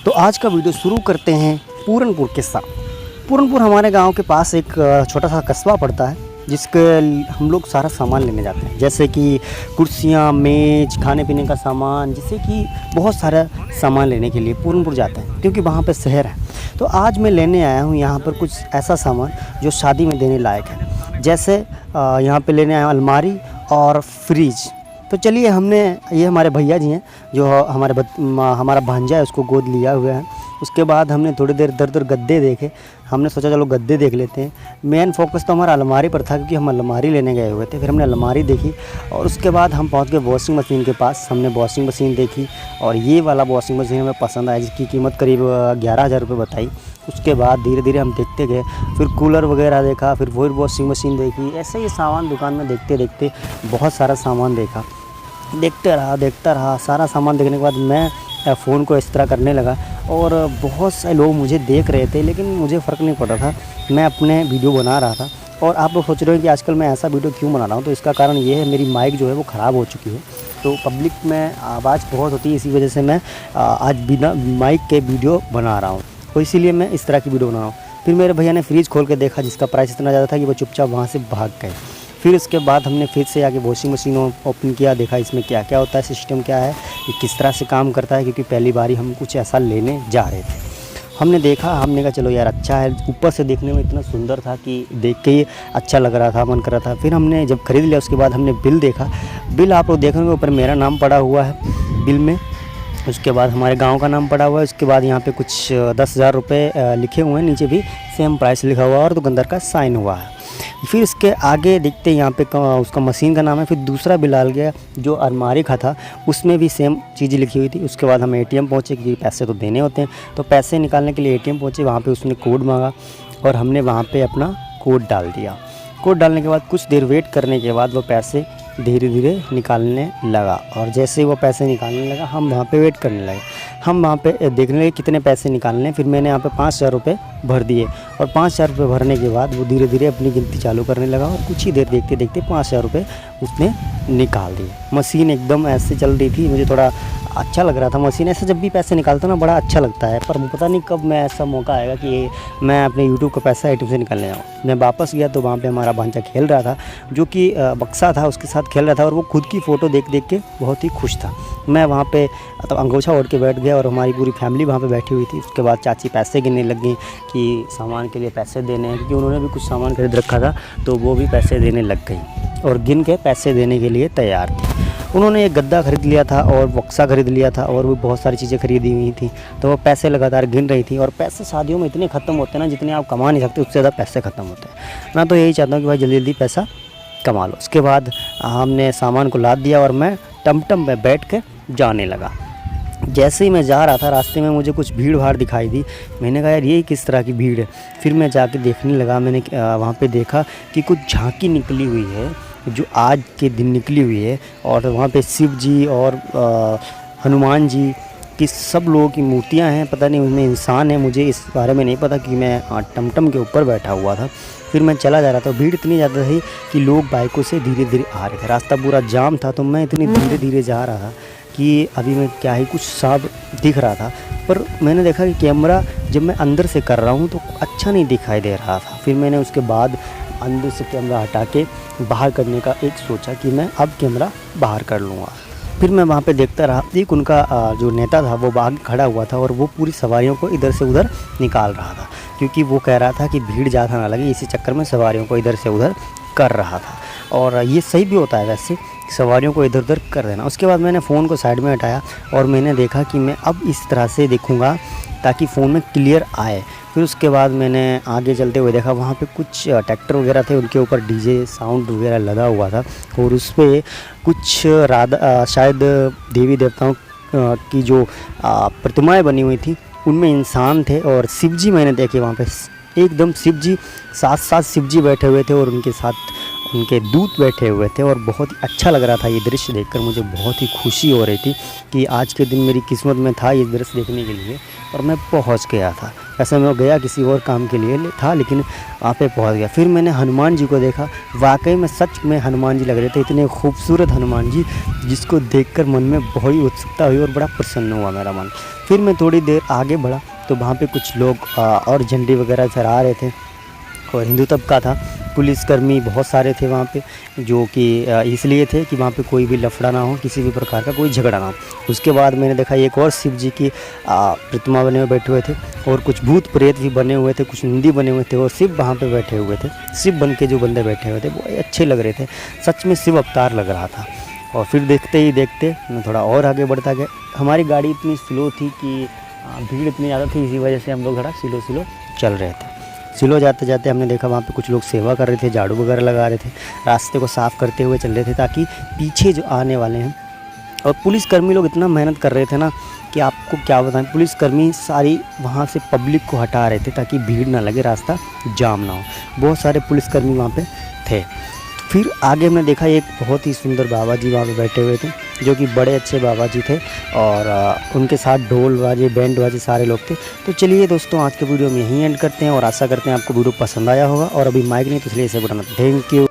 तो आज का वीडियो शुरू करते हैं पूरनपुर के साथ। पूरनपुर हमारे गांव के पास एक छोटा सा कस्बा पड़ता है जिसके हम लोग सारा सामान लेने जाते हैं, जैसे कि कुर्सियाँ, मेज, खाने पीने का सामान, जैसे कि बहुत सारा सामान लेने के लिए पूरनपुर जाते हैं क्योंकि वहाँ पे शहर है। तो आज मैं लेने आया हूँ यहाँ पर कुछ ऐसा सामान जो शादी में देने लायक है। जैसे यहाँ पे लेने आया अलमारी और फ्रिज। तो चलिए, ये हमारे भैया जी हैं जो हमारा भांजा है, उसको गोद लिया हुआ है। उसके बाद हमने थोड़ी देर इधर उधर गद्दे देखे। हमने सोचा चलो गद्दे देख लेते हैं। मेन फोकस तो हमारा अलमारी पर था क्योंकि हम अलमारी लेने गए हुए थे। फिर हमने अलमारी देखी और उसके बाद हम पहुंच गए वॉशिंग मशीन के पास। हमने वॉशिंग मशीन देखी और ये वाला वॉशिंग मशीन हमें पसंद आया, जिसकी कीमत करीब 11,000 रुपये बताई। उसके बाद धीरे धीरे हम देखते गए, फिर कूलर वगैरह देखा, फिर वही वॉशिंग मशीन देखी। ऐसे ही सामान दुकान में देखते देखते बहुत सारा सामान देखा, देखता रहा। सारा सामान देखने के बाद मैं फ़ोन को इस तरह करने लगा और बहुत सारे लोग मुझे देख रहे थे, लेकिन मुझे फ़र्क नहीं पड़ रहा था। मैं अपने वीडियो बना रहा था। और आप लोग सोच रहे हो कि आजकल मैं ऐसा वीडियो क्यों बना रहा हूँ, तो इसका कारण ये है, मेरी माइक जो है वो ख़राब हो चुकी है। तो पब्लिक में आवाज़ बहुत होती है, इसी वजह से मैं आज बिना माइक के वीडियो बना रहा हूँ। तो इसीलिए मैं इस तरह की वीडियो बना रहा हूँ। फिर मेरे भैया ने फ्रिज खोल के देखा, जिसका प्राइस इतना ज़्यादा था कि वो चुपचाप वहाँ से भाग गए। फिर उसके बाद हमने फिर से आके वॉशिंग मशीन ओपन किया, देखा इसमें क्या क्या होता है, सिस्टम क्या है, ये किस तरह से काम करता है, क्योंकि पहली बार ही हम कुछ ऐसा लेने जा रहे थे। हमने देखा, हमने कहा चलो यार अच्छा है। ऊपर से देखने में इतना सुंदर था कि देख के ही अच्छा लग रहा था, मन कर रहा था। फिर हमने जब ख़रीद लिया उसके बाद हमने बिल देखा। बिल आप लोग देखेंगे ऊपर मेरा नाम पड़ा हुआ है बिल में, उसके बाद हमारे गांव का नाम पड़ा हुआ है। उसके बाद यहाँ पे कुछ 10,000 रुपये लिखे हुए हैं, नीचे भी सेम प्राइस लिखा हुआ है और दुकानदार का साइन हुआ है। फिर उसके आगे देखते यहाँ पे उसका मशीन का नाम है। फिर दूसरा बिल आ गया जो अलमारी का था, उसमें भी सेम चीज़ लिखी हुई थी। उसके बाद हम ATM पहुँचे क्योंकि पैसे तो देने होते हैं। तो पैसे निकालने के लिए ATM पहुँचे, वहाँ पे उसने कोड मांगा और हमने वहाँ पे अपना कोड डाल दिया। कोड डालने के बाद कुछ देर वेट करने के बाद वो पैसे धीरे धीरे निकालने लगा। और जैसे ही वो पैसे निकालने लगा, हम वहाँ पे वेट करने लगे। हम वहाँ पे देखने लगे कितने पैसे निकालने। फिर मैंने यहाँ पे 5,000 रुपये भर दिए और 5,000 रुपये भरने के बाद वो धीरे धीरे अपनी गिनती चालू करने लगा और कुछ ही देर देखते देखते 5,000 रुपये उसने निकाल दिए। मशीन एकदम ऐसे चल रही थी, मुझे थोड़ा अच्छा लग रहा था। मशीन ऐसे जब भी पैसे निकालता ना बड़ा अच्छा लगता है, पर पता नहीं कब मैं ऐसा मौका आएगा कि मैं अपने YouTube का पैसा ATM से निकालने जाऊँ। मैं वापस गया तो वहाँ पे हमारा भांजा खेल रहा था, जो कि बक्सा था, उसके साथ खेल रहा था और वो खुद की फ़ोटो देख देख के बहुत ही खुश था। मैं वहाँ पे तो अंगोछा ओढ़ के बैठ गया और हमारी पूरी फैमिली वहाँ पे बैठी हुई थी। उसके बाद चाची पैसे गिनने लग गई कि सामान के लिए पैसे देने हैं, क्योंकि उन्होंने भी कुछ सामान खरीद रखा था, तो वो भी पैसे देने लग गई और गिन के पैसे देने के लिए तैयार थी। उन्होंने एक गद्दा खरीद लिया था और बक्सा खरीद लिया था और भी बहुत सारी चीज़ें खरीदी हुई थी। तो वो पैसे लगातार गिन रही थी। और पैसे शादियों में इतने ख़त्म होते हैं ना, जितने आप कमा नहीं सकते उससे ज़्यादा पैसे ख़त्म होते हैं। मैं तो यही चाहता हूँ कि भाई जल्दी जल्दी पैसा कमा लो। उसके बाद हमने सामान को लाद दिया और मैं टमटम में बैठ के जाने लगा। जैसे ही मैं जा रहा था, रास्ते में मुझे कुछ भीड़ भाड़ दिखाई दी। मैंने कहा यार ये किस तरह की भीड़ है। फिर मैं जाके देखने लगा। मैंने वहाँ पे देखा कि कुछ झांकी निकली हुई है जो आज के दिन निकली हुई है, और वहाँ पे शिव जी और हनुमान जी की सब लोगों की मूर्तियाँ हैं। पता नहीं उनमें इंसान है, मुझे इस बारे में नहीं पता कि मैं टमटम के ऊपर बैठा हुआ था। फिर मैं चला जा रहा था। भीड़ इतनी ज़्यादा थी कि लोग बाइकों से धीरे धीरे आ रहे थे। रास्ता पूरा जाम था, तो मैं इतनी धीरे धीरे जा रहा था कि अभी मैं क्या ही कुछ साफ दिख रहा था। पर मैंने देखा कि कैमरा जब मैं अंदर से कर रहा हूँ तो अच्छा नहीं दिखाई दे रहा था। फिर मैंने उसके बाद अंदर से कैमरा हटा के बाहर करने का एक सोचा कि मैं अब कैमरा बाहर कर लूँगा। फिर मैं वहाँ पे देखता रहा। एक उनका जो नेता था वो बाहर खड़ा हुआ था और वो पूरी सवारियों को इधर से उधर निकाल रहा था, क्योंकि वो कह रहा था कि भीड़ ज़्यादा ना लगे, इसी चक्कर में सवारियों को इधर से उधर कर रहा था। और ये सही भी होता है वैसे, सवारियों को इधर उधर कर देना। उसके बाद मैंने फ़ोन को साइड में हटाया और मैंने देखा कि मैं अब इस तरह से देखूँगा ताकि फ़ोन में क्लियर आए। फिर उसके बाद मैंने आगे चलते हुए देखा, वहाँ पे कुछ ट्रैक्टर वगैरह थे, उनके ऊपर DJ साउंड वगैरह लगा हुआ था और उस पर कुछ शायद देवी देवताओं की जो प्रतिमाएं बनी हुई थी, उनमें इंसान थे। और शिव जी मैंने देखे वहाँ पे, एकदम शिव जी साथ शिव जी बैठे हुए थे और उनके साथ उनके दूत बैठे हुए थे। और बहुत ही अच्छा लग रहा था ये दृश्य देखकर। मुझे बहुत ही खुशी हो रही थी कि आज के दिन मेरी किस्मत में था ये दृश्य देखने के लिए और मैं पहुंच गया था। ऐसे में वो गया किसी और काम के लिए था, लेकिन वहाँ पे पहुँच गया। फिर मैंने हनुमान जी को देखा, वाकई में सच में हनुमान जी लग रहे थे, इतने खूबसूरत हनुमान जी, जिसको देखकर मन में बहुत ही उत्सुकता हुई और बड़ा प्रसन्न हुआ मेरा मन। फिर मैं थोड़ी देर आगे बढ़ा तो वहाँ पे कुछ लोग और झंडे वगैरह फहरा रहे थे और हिंदू तबका था। पुलिसकर्मी बहुत सारे थे वहाँ पे, जो कि इसलिए थे कि वहाँ पे कोई भी लफड़ा ना हो, किसी भी प्रकार का कोई झगड़ा ना हो। उसके बाद मैंने देखा एक और शिव जी की प्रतिमा बने हुए बैठे हुए थे और कुछ भूत प्रेत भी बने हुए थे, कुछ नंदी बने हुए थे और शिव वहाँ पे बैठे हुए थे। शिव बन के जो बंदे बैठे हुए थे वो अच्छे लग रहे थे, सच में शिव अवतार लग रहा था। और फिर देखते ही देखते मैं थोड़ा और आगे बढ़ता गया। हमारी गाड़ी इतनी स्लो थी कि भीड़ इतनी ज़्यादा थी, इसी वजह से हम लोग थोड़ा स्लो चल रहे थे। स्लो जाते जाते हमने देखा वहाँ पे कुछ लोग सेवा कर रहे थे, झाड़ू वगैरह लगा रहे थे, रास्ते को साफ़ करते हुए चल रहे थे ताकि पीछे जो आने वाले हैं। और पुलिसकर्मी लोग इतना मेहनत कर रहे थे ना कि आपको क्या बताएं, पुलिसकर्मी सारी वहाँ से पब्लिक को हटा रहे थे ताकि भीड़ ना लगे, रास्ता जाम ना हो। बहुत सारे पुलिसकर्मी वहाँ पे थे। फिर आगे हमने देखा एक बहुत ही सुंदर बाबा जी वहाँ पे बैठे हुए थे, जो कि बड़े अच्छे बाबा जी थे और उनके साथ ढोल बाजे बैंड बाजे सारे लोग थे। तो चलिए दोस्तों, आज के वीडियो में यहीं एंड करते हैं और आशा करते हैं आपको वीडियो पसंद आया होगा। और अभी माइक नहीं तो इसलिए इसे बढ़ाना। Thank you.